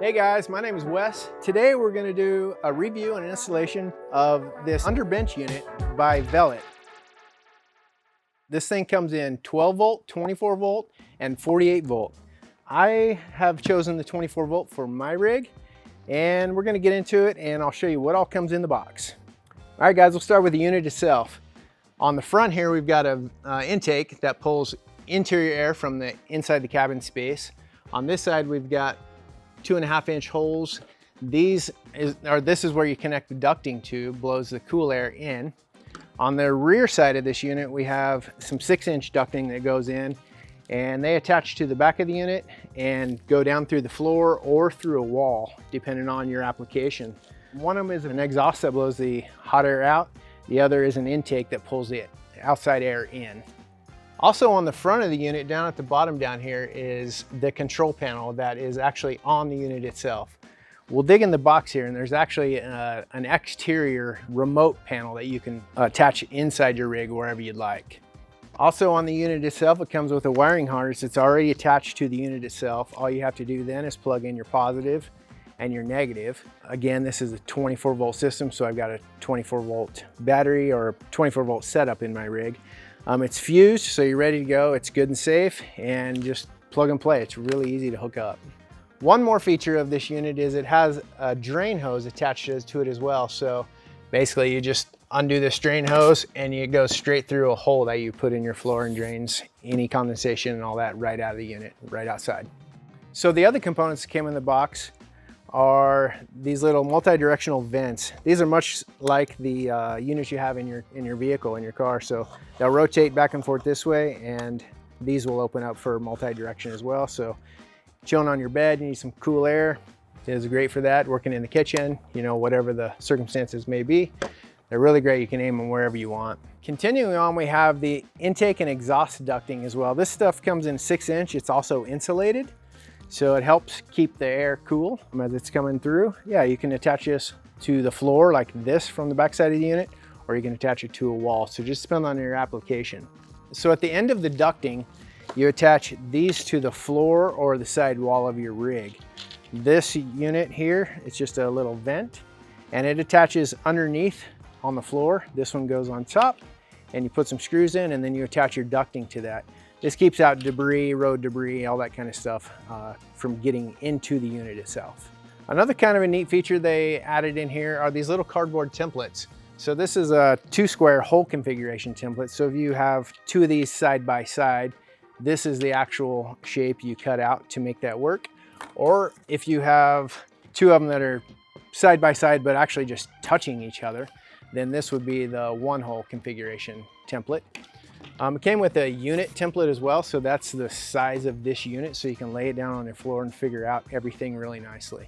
Hey guys, my name is Wes. Today we're going to do a review and installation of this underbench unit by Velit. This thing comes in 12 volt, 24 volt, and 48 volt. I have chosen the 24 volt for my rig, and we're going to get into it and I'll show you what all comes in the box. All right guys, we'll start with the unit itself. On the front here we've got an intake that pulls interior air from the inside the cabin space. On this side we've got 2.5-inch holes. This is where you connect the ducting tube, blows the cool air in. On the rear side of this unit, we have some 6-inch ducting that goes in, and they attach to the back of the unit and go down through the floor or through a wall, depending on your application. One of them is an exhaust that blows the hot air out. The other is an intake that pulls the outside air in. Also on the front of the unit, down at the bottom down here, is the control panel that is actually on the unit itself. We'll dig in the box here and there's actually an exterior remote panel that you can attach inside your rig wherever you'd like. Also on the unit itself, it comes with a wiring harness. It's already attached to the unit itself. All you have to do then is plug in your positive and your negative. Again, this is a 24 volt system, so I've got a 24 volt battery or 24 volt setup in my rig. It's fused, so you're ready to go. It's good and safe, and just plug and play. It's really easy to hook up. One more feature of this unit is it has a drain hose attached to it as well. So basically you just undo this drain hose and it goes straight through a hole that you put in your floor and drains any condensation and all that right out of the unit, right outside. So the other components that came in the box are these little multi-directional vents. These are much like the units you have in your vehicle, in your car. So they'll rotate back and forth this way, and these will open up for multi-direction as well. So chilling on your bed, you need some cool air. It is great for that. Working in the kitchen, you know, whatever the circumstances may be, they're really great. You can aim them wherever you want. Continuing on, we have the intake and exhaust ducting as well. This stuff comes in 6-inch. It's also insulated, so it helps keep the air cool as it's coming through. Yeah, you can attach this to the floor like this from the back side of the unit, or you can attach it to a wall. So just depends on your application. So at the end of the ducting, you attach these to the floor or the side wall of your rig. This unit here, it's just a little vent, and it attaches underneath on the floor. This one goes on top, and you put some screws in, and then you attach your ducting to that. This keeps out debris, road debris, all that kind of stuff from getting into the unit itself. Another kind of a neat feature they added in here are these little cardboard templates. So this is a 2-square hole configuration template. So if you have 2 of these side by side, this is the actual shape you cut out to make that work. Or if you have 2 of them that are side by side but actually just touching each other, then this would be the 1-hole configuration template. It came with a unit template as well, so that's the size of this unit, so you can lay it down on your floor and figure out everything really nicely.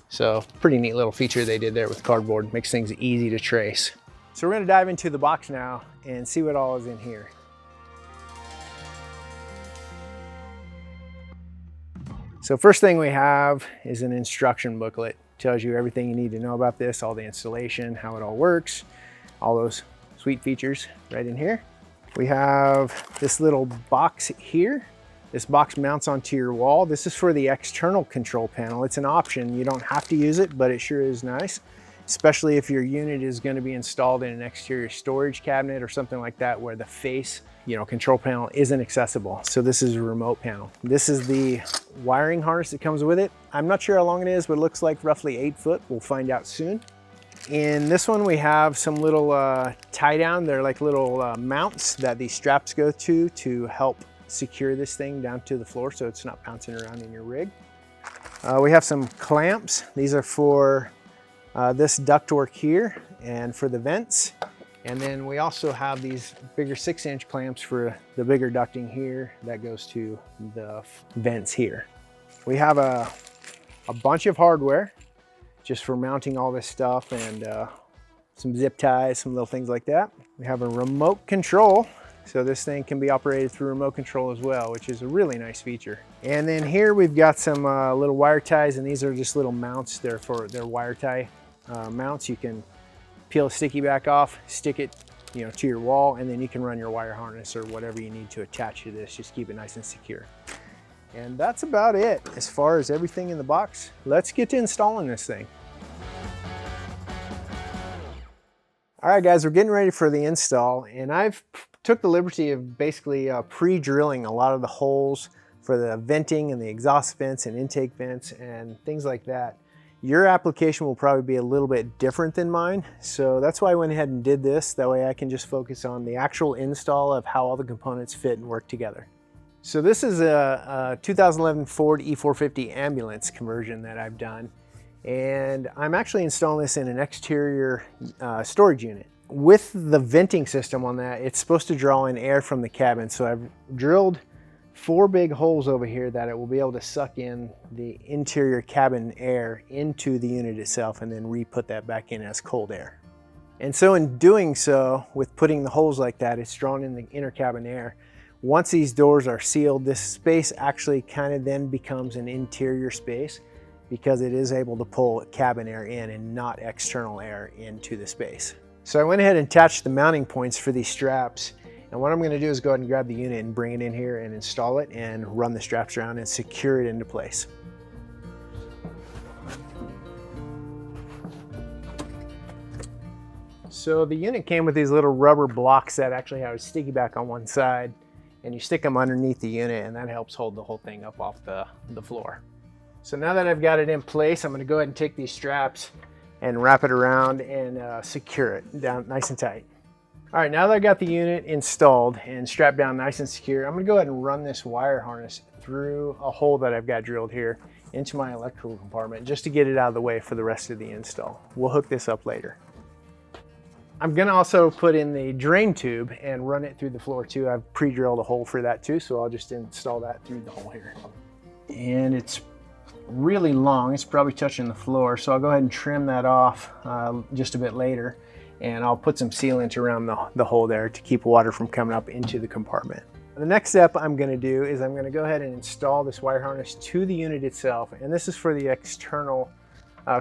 So pretty neat little feature they did there with cardboard. Makes things easy to trace. So we're going to dive into the box now and see what all is in here. So first thing we have is an instruction booklet. It tells you everything you need to know about this, all the installation, how it all works, all those sweet features right in here. We have this little box here. This box mounts onto your wall. This is for the external control panel. It's an option. You don't have to use it, but it sure is nice, especially if your unit is going to be installed in an exterior storage cabinet or something like that where the face, control panel isn't accessible. So this is a remote panel. This is the wiring harness that comes with it. I'm not sure how long it is, but it looks like roughly 8 foot. We'll find out soon. In this one, we have some little tie down. They're like little mounts that these straps go to help secure this thing down to the floor so it's not bouncing around in your rig. We have some clamps. These are for this ductwork here and for the vents. And then we also have these bigger 6-inch clamps for the bigger ducting here that goes to the vents here. We have a bunch of hardware just for mounting all this stuff, and some zip ties, some little things like that. We have a remote control, so this thing can be operated through remote control as well, which is a really nice feature. And then here we've got some little wire ties, and these are just little mounts. They're wire tie mounts. You can peel a sticky back off, stick it to your wall, and then you can run your wire harness or whatever you need to attach to this. Just keep it nice and secure. And that's about it as far as everything in the box. Let's get to installing this thing. All right, guys, we're getting ready for the install, and I've took the liberty of basically pre-drilling a lot of the holes for the venting and the exhaust vents and intake vents and things like that. Your application will probably be a little bit different than mine, so that's why I went ahead and did this. That way I can just focus on the actual install of how all the components fit and work together. So this is a 2011 Ford E450 ambulance conversion that I've done, and I'm actually installing this in an exterior storage unit. With the venting system on that, it's supposed to draw in air from the cabin, so I've drilled 4 big holes over here that it will be able to suck in the interior cabin air into the unit itself and then re-put that back in as cold air. And so in doing so, with putting the holes like that, it's drawn in the inner cabin air. Once these doors are sealed, this space actually kind of then becomes an interior space because it is able to pull cabin air in and not external air into the space. So I went ahead and attached the mounting points for these straps. And what I'm going to do is go ahead and grab the unit and bring it in here and install it and run the straps around and secure it into place. So the unit came with these little rubber blocks that actually have a sticky back on one side, and you stick them underneath the unit and that helps hold the whole thing up off the floor. So now that I've got it in place, I'm going to go ahead and take these straps and wrap it around and secure it down nice and tight. All right, now that I got the unit installed and strapped down nice and secure, I'm gonna go ahead and run this wire harness through a hole that I've got drilled here into my electrical compartment just to get it out of the way for the rest of the install. We'll hook this up later. I'm gonna also put in the drain tube and run it through the floor too. I've pre-drilled a hole for that too, so I'll just install that through the hole here. And it's really long, it's probably touching the floor, so I'll go ahead and trim that off just a bit later. And I'll put some sealant around the hole there to keep water from coming up into the compartment. The next step I'm going to do is I'm going to go ahead and install this wire harness to the unit itself, and this is for the external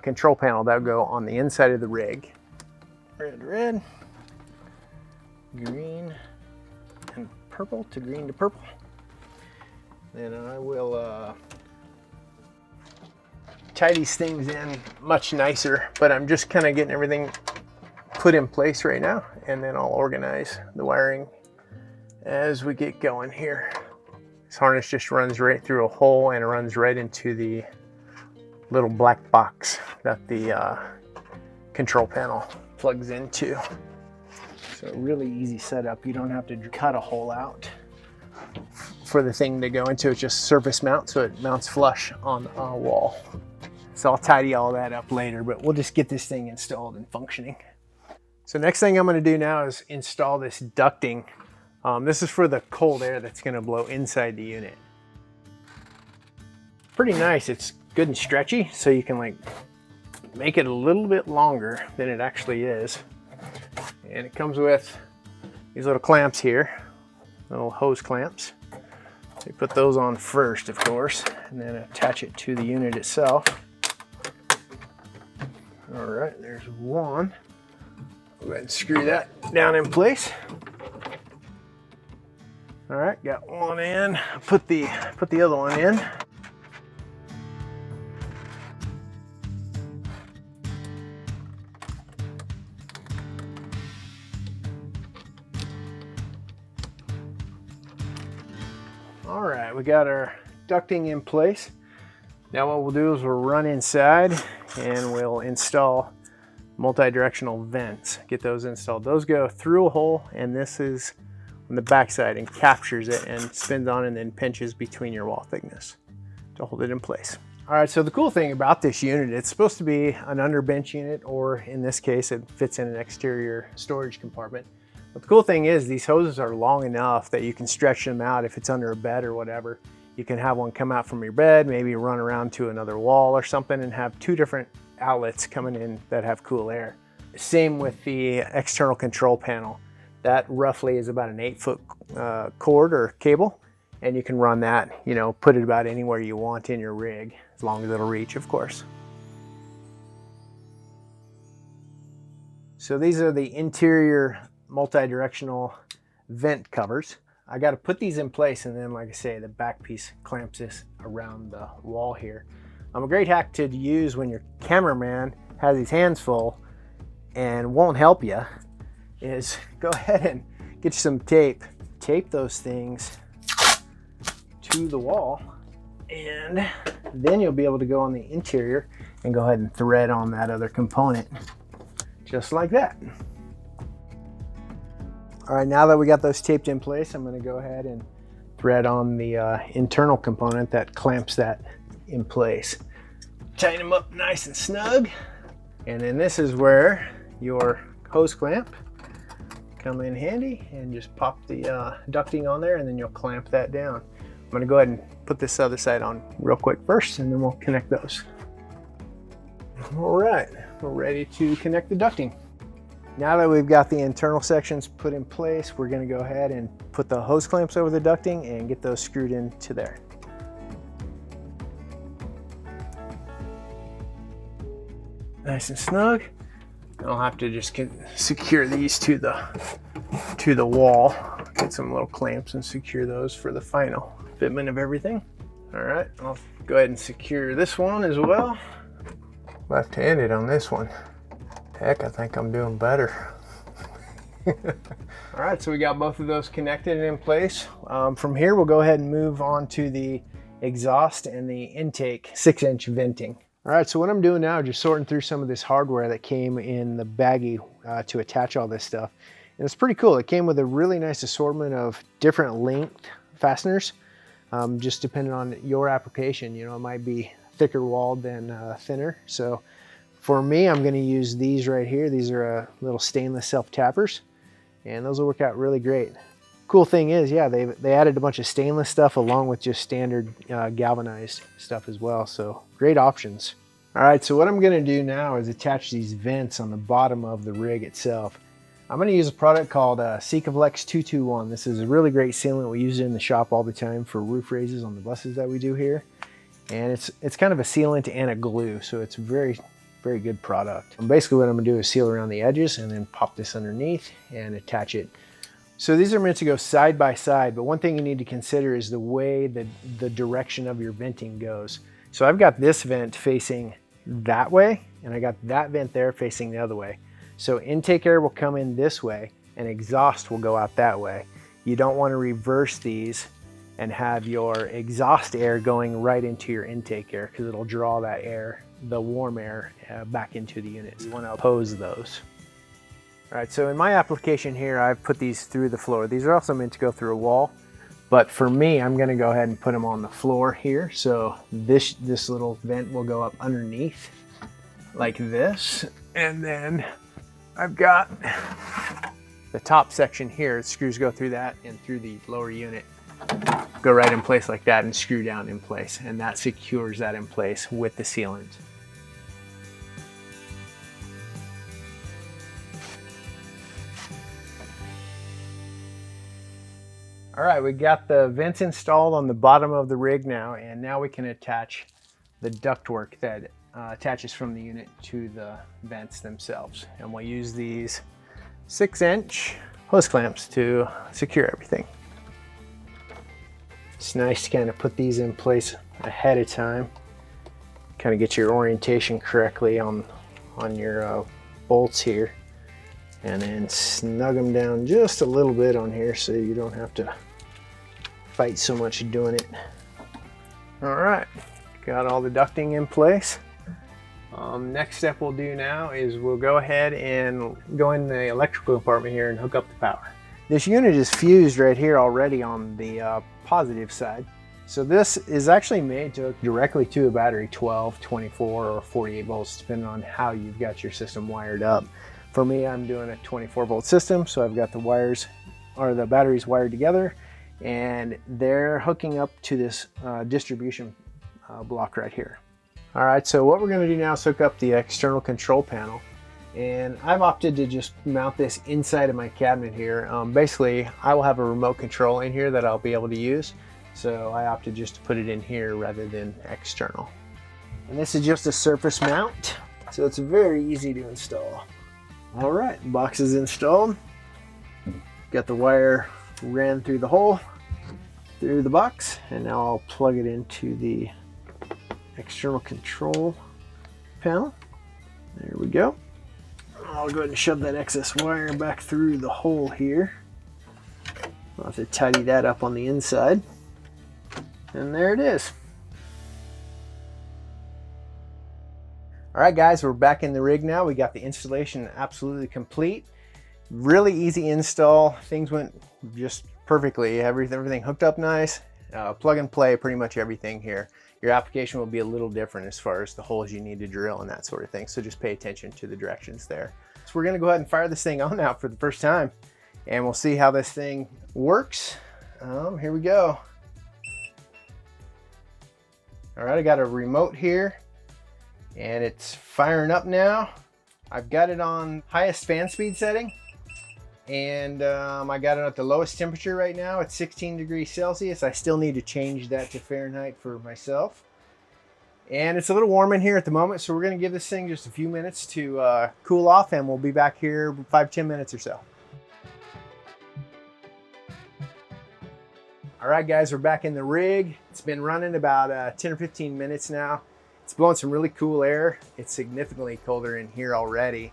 control panel that will go on the inside of the rig. Red, green, and purple to green to purple. Then I will tie these things in much nicer, but I'm just kind of getting everything put in place right now, and then I'll organize the wiring as we get going here. This harness just runs right through a hole and it runs right into the little black box that the control panel plugs into. So really easy setup. You don't have to cut a hole out for the thing to go into. It's just surface mount, so it mounts flush on a wall. So I'll tidy all that up later, but we'll just get this thing installed and functioning. So next thing I'm going to do now is install this ducting. This is for the cold air that's going to blow inside the unit. Pretty nice. It's good and stretchy, so you can like make it a little bit longer than it actually is. And it comes with these little clamps here, little hose clamps. So you put those on first, of course, and then attach it to the unit itself. All right, there's one. Go ahead and screw that down in place. All right, got one in. Put the other one in. All right, we got our ducting in place. Now what we'll do is we'll run inside and we'll install multi-directional vents. Get those installed. Those go through a hole, and this is on the back side and captures it and spins on and then pinches between your wall thickness to hold it in place. All right, so the cool thing about this unit, it's supposed to be an underbench unit, or in this case, it fits in an exterior storage compartment. But the cool thing is these hoses are long enough that you can stretch them out if it's under a bed or whatever. You can have one come out from your bed, maybe run around to another wall or something, and have 2 different outlets coming in that have cool air. Same with the external control panel. That roughly is about an 8-foot cord or cable, and you can run that, you know, put it about anywhere you want in your rig, as long as it'll reach, of course. So these are the interior multi-directional vent covers. I got to put these in place, and then like I say, the back piece clamps this around the wall here. A great hack to use when your cameraman has his hands full and won't help you is go ahead and get you some tape. Tape those things to the wall, and then you'll be able to go on the interior and go ahead and thread on that other component just like that. All right, now that we got those taped in place, I'm going to go ahead and thread on the internal component that clamps that in place. Tighten them up nice and snug, and then this is where your hose clamp come in handy, and just pop the ducting on there, and then you'll clamp that down. I'm going to go ahead and put this other side on real quick first, and then we'll connect those. All right, we're ready to connect the ducting. Now that we've got the internal sections put in place, we're going to go ahead and put the hose clamps over the ducting and get those screwed into there. Nice and snug. I'll have to just secure these to the wall. Get some little clamps and secure those for the final fitment of everything. All right, I'll go ahead and secure this one as well. Left-handed on this one. Heck, I think I'm doing better. All right, so we got both of those connected and in place. From here, we'll go ahead and move on to the exhaust and the intake 6-inch venting. All right, so what I'm doing now is just sorting through some of this hardware that came in the baggie to attach all this stuff. And it's pretty cool. It came with a really nice assortment of different length fasteners, just depending on your application. You know, it might be thicker walled than thinner. So for me, I'm going to use these right here. These are little stainless self-tappers, and those will work out really great. Cool thing is, yeah, they added a bunch of stainless stuff along with just standard galvanized stuff as well. So great options. All right, so what I'm going to do now is attach these vents on the bottom of the rig itself. I'm going to use a product called Sikaflex 221. This is a really great sealant. We use it in the shop all the time for roof raises on the buses that we do here. And it's kind of a sealant and a glue, so it's very good product. And basically what I'm gonna do is seal around the edges and then pop this underneath and attach it. So these are meant to go side by side, but one thing you need to consider is the way that the direction of your venting goes. So I've got this vent facing that way, and I got that vent there facing the other way. So intake air will come in this way and exhaust will go out that way. You don't want to reverse these and have your exhaust air going right into your intake air, because it'll draw that air, the warm air, back into the unit. You want to oppose those. All right, so in my application here, I've put these through the floor. These are also meant to go through a wall, but for me, I'm going to go ahead and put them on the floor here. So this little vent will go up underneath like this, and then I've got the top section here. Screws go through that and through the lower unit. Go right in place like that and screw down in place, and that secures that in place with the sealant. All right, we got the vents installed on the bottom of the rig now, and now we can attach the ductwork that attaches from the unit to the vents themselves. And we'll use these 6-inch hose clamps to secure everything. It's nice to kind of put these in place ahead of time, kind of get your orientation correctly on your bolts here, and then snug them down just a little bit on here so you don't have to fight so much doing it. All right, got all the ducting in place. Next step we'll do now is we'll go ahead and go in the electrical compartment here and hook up the power. This unit is fused right here already on the positive side. So this is actually made to hook directly to a battery, 12, 24, or 48 volts, depending on how you've got your system wired up. For me, I'm doing a 24 volt system, so I've got the wires, or the batteries wired together, and they're hooking up to this distribution block right here. All right, so what we're gonna do now is hook up the external control panel. And I've opted to just mount this inside of my cabinet here. Basically, I will have a remote control in here that I'll be able to use. So I opted just to put it in here rather than external. And this is just a surface mount, so it's very easy to install. All right, box is installed. Got the wire ran through the hole, through the box, and now I'll plug it into the external control panel. There we go. I'll go ahead and shove that excess wire back through the hole here. I'll have to tidy that up on the inside. And there it is. All right, guys, we're back in the rig now. We got the installation absolutely complete. Really easy install. Things went just perfectly. Everything hooked up nice. Plug and play pretty much everything here. Your application will be a little different as far as the holes you need to drill and that sort of thing. So just pay attention to the directions there. So we're gonna go ahead and fire this thing on now for the first time, and we'll see how this thing works. Here we go. All right, I got a remote here, and it's firing up now. I've got it on highest fan speed setting, and I got it at the lowest temperature right now. It's 16 degrees Celsius. I still need to change that to Fahrenheit for myself. And it's a little warm in here at the moment, so we're gonna give this thing just a few minutes to cool off, and we'll be back here 5-10 minutes or so. All right, guys, we're back in the rig. It's been running about 10 or 15 minutes now. It's blowing some really cool air. It's significantly colder in here already.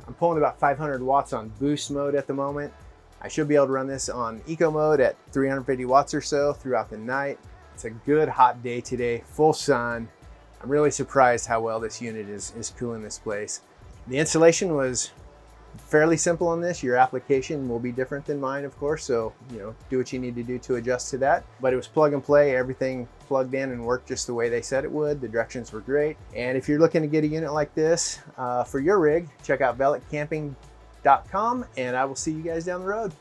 I'm pulling about 500 watts on boost mode at the moment. I should be able to run this on eco mode at 350 watts or so throughout the night. It's a good hot day today, full sun. I'm really surprised how well this unit is cooling this place. The installation was fairly simple on this. Your application will be different than mine, of course, so do what you need to do to adjust to that. But it was plug and play. Everything plugged in and worked just the way they said it would. The directions were great. And if you're looking to get a unit like this for your rig, check out velitcamping.com, and I will see you guys down the road.